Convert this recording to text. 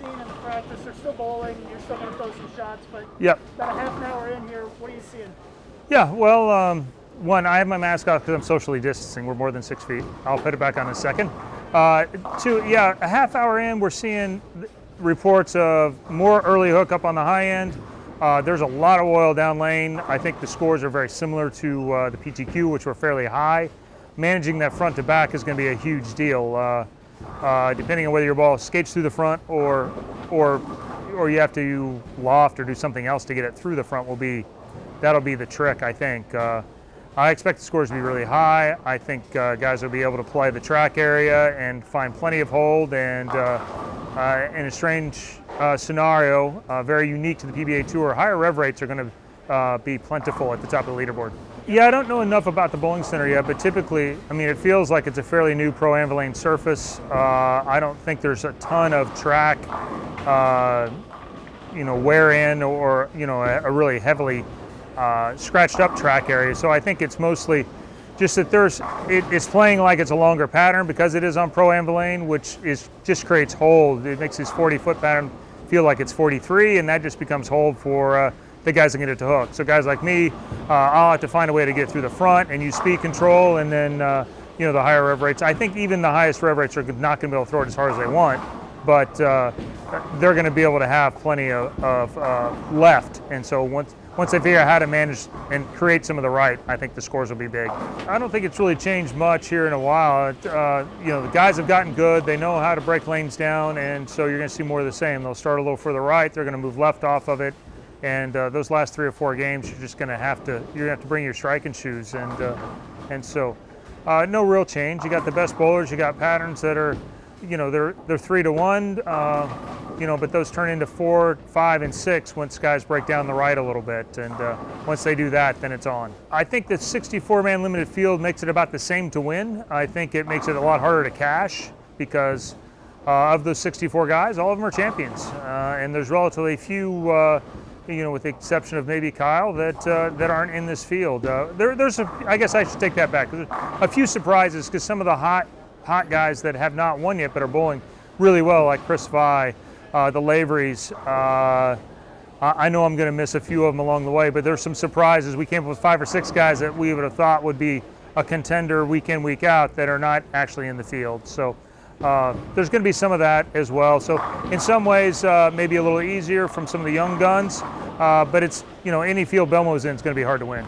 seen in the practice? They're still bowling. You're still going to throw some shots, but Yep. about a half an hour in here, what are you seeing? Yeah, well, one, I have my mask off because I'm socially distancing. We're more than 6 feet. I'll put it back on in a second. Two, yeah, a half hour in, we're seeing reports of more early hook up on the high end. There's a lot of oil down lane. I think the scores are very similar to the PTQ, which were fairly high. Managing that front to back is going to be a huge deal. Depending on whether your ball skates through the front or you have to loft or do something else to get it through the front that'll be the trick, I think. I expect the scores to be really high. I think guys will be able to play the track area and find plenty of hold, and in a strange scenario, very unique to the PBA Tour, higher rev rates are going to be plentiful at the top of the leaderboard. Yeah, I don't know enough about the bowling center yet, but typically, I mean, it feels like it's a fairly new pro Anvilane surface. I don't think there's a ton of track, wear in or, a really heavily scratched up track area. So I think it's mostly just that it's playing like it's a longer pattern because it is on pro Anvilane, which just creates hold. It makes this 40-foot pattern feel like it's 43, and that just becomes hold for the guys that get it to hook. So guys like me, I'll have to find a way to get through the front and use speed control, and then the higher rev rates. I think even the highest rev rates are not going to be able to throw it as hard as they want, but they're going to be able to have plenty of left. And so once they figure out how to manage and create some of the right, I think the scores will be big. I don't think it's really changed much here in a while. The guys have gotten good. They know how to break lanes down, and so you're going to see more of the same. They'll start a little further right. They're going to move left off of it. And those last 3 or 4 games, you're going to have to bring your striking shoes, and so no real change. You got the best bowlers. You got patterns that are, they're 3-1, but those turn into 4, 5, and 6 once guys break down the right a little bit, and once they do that, then it's on. I think the 64-man limited field makes it about the same to win. I think it makes it a lot harder to cash because of those 64 guys, all of them are champions, and there's relatively few. With the exception of maybe Kyle, that aren't in this field. I guess I should take that back. There's a few surprises because some of the hot guys that have not won yet but are bowling really well, like Chris Vi, the Laverys. I know I'm going to miss a few of them along the way, but there's some surprises. We came up with 5 or 6 guys that we would have thought would be a contender week in, week out that are not actually in the field. So there's going to be some of that as well. So in some ways, maybe a little easier from some of the young guns, but it's, any field Belmo's in is going to be hard to win.